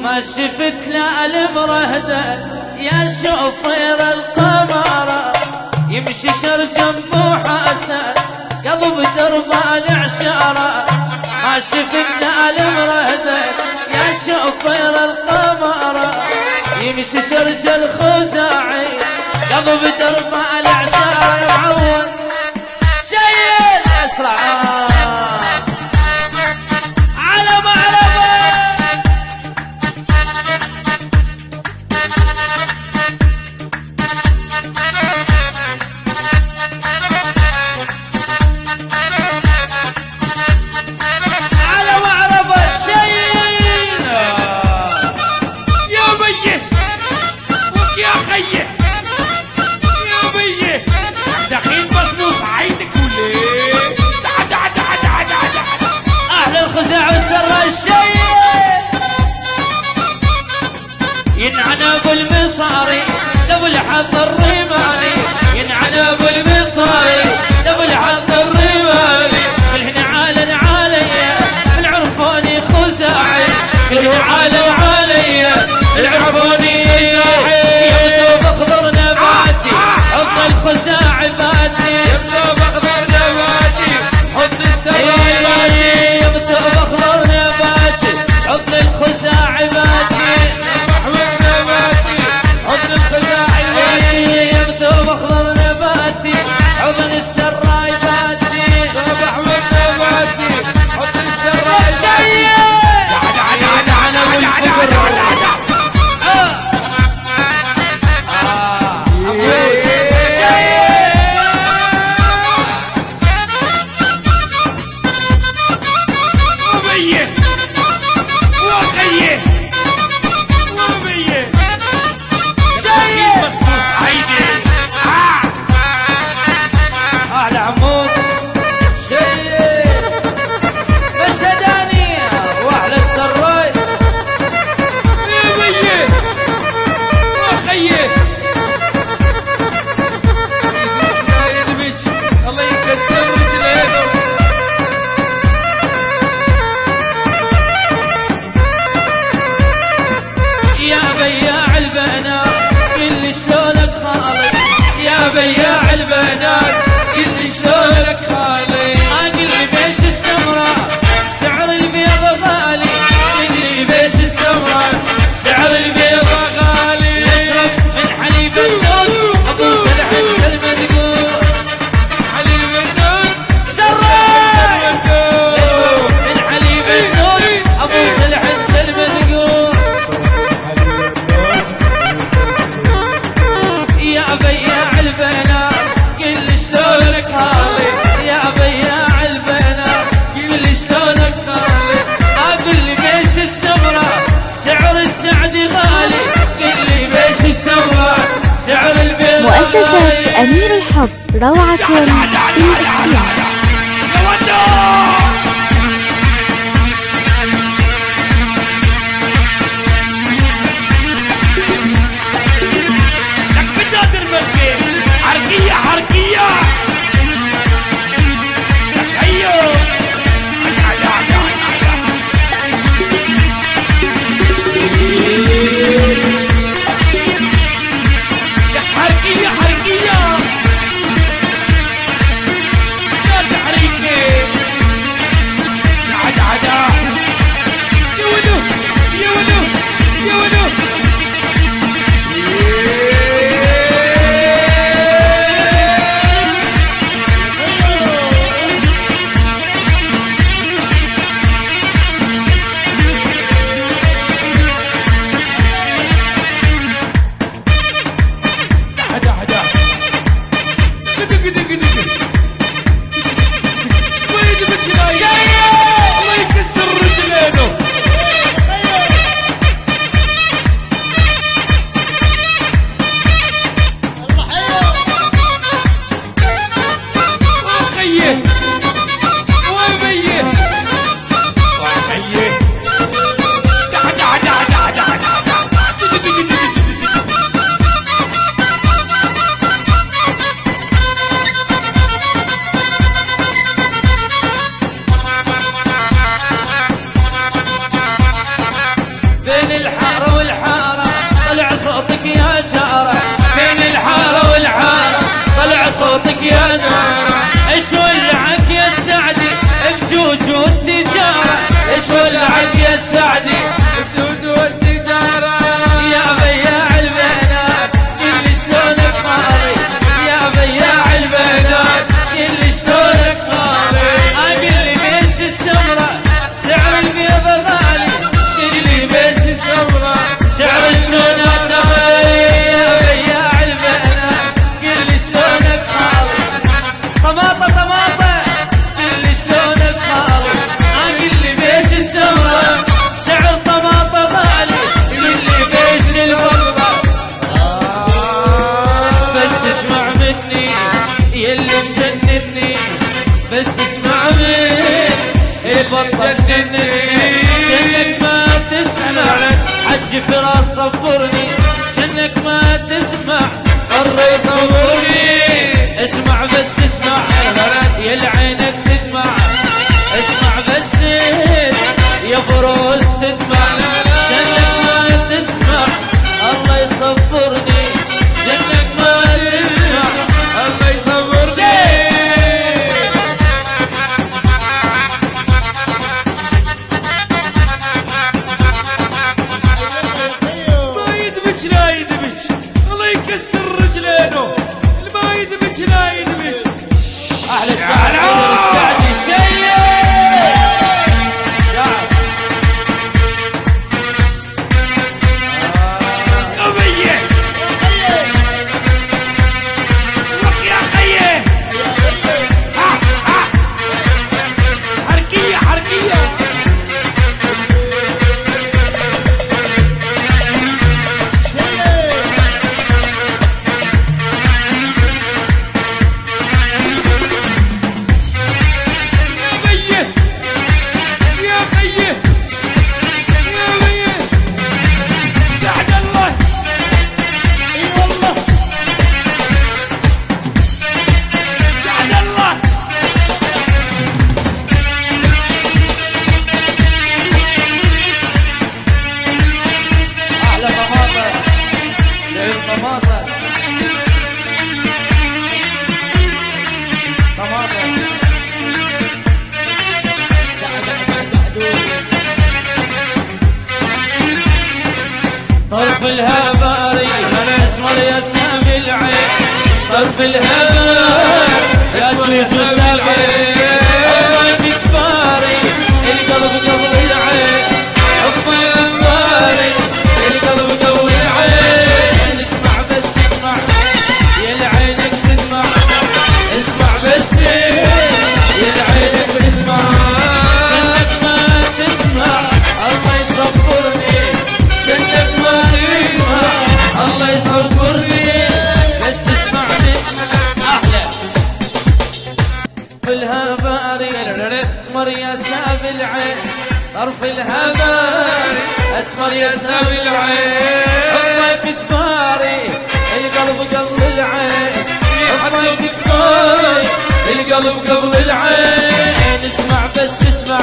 ما شفت لا المرهدة يا شوفير القمر يمشي شرجم وحسن قلب دربان عشرة ما شفت لا المرهدة يا شوفير القمر يمشي شرج الخزاعي قلب دربان عشرة يا معود شيل اسرع ينعنى بالمصاري لو الحظ الرمالي ينعنى بالمصاري لو الحظ الرمالي كلهن عالن عليا العرفوني خزاعي كلهن عالن عليا العرفوني يبدو بخضر نباتي حضن الخزاعي باتي يبدو بخضر نباتي حضن السراياتي يبدو بخضر نباتي حضن الخزاعي باتي حضن الخزاعي يبدو بخضر نباتي حضن السراي باتي صبح والنباتي حضن السراي باتي انا والفقر بياع البنات كل شلونك خالي اقل بيش السمراء سعر البيض غالي قل بيش السمراء سعر البيض غالي يشرب من حليب النور ابو سلحن المذكور حليب النور سراي يشرب من حليب النور ابو سلحن المذكور يا بياع البنات قل شلونك خالي يا بياع البنات قل شلونك خالي اقول بيش السمراء سعر السعد غالي قل بيش السمراء سعر البيض مؤسسة أمير الحب روعة في الاختيار. السعدي الدود والتجارة يا بياع البنات قل شلونك خالي يا بياع البنات قل شلونك خالي اقل لي بيش السمرة سعر البيض غالي قل لي بيش السمرة سعر السنة غالي يا بياع البنات قل شلونك خالي طماطة طماطة قل شلونك خالي اقل لي بيش السمرة سعر طماطة غالي قل لي بيش البرة بس اسمع مني يلي مجنني بس اسمع مني بطل جنك ما تسمع حج فراس صبرني جنك ما تسمع الله يصبرني اسمع بس اسمع يا العينك تدمع اسمع بس يا فروس تدمع جنك ما تسمع الله يصبرني جنك ما تسمع الله يصبرني ما يدمج لا يدمج الله يكسر رجلينه ما يدمج لا يدمج احلى الشعر السعدي سيد طرف الهباري اسمر يا سامي العين طرف الهباري يا جوج سامي حبك جباري القلب قبل العين حبك جباري القلب قبل العين اسمع بس اسمع يا العينك تدمع اسمع بس يا العينك تدمع جنك ما تسمع الله يصبرني جنك ما تسمع الله يصبرني بس اسمعني احلى الهباري اسمر يا سامي العين طرف الهباري اسمر يا سامي العين حبك جباري القلب قبل العين حبك جباري القلب قبل العين اسمع بس اسمع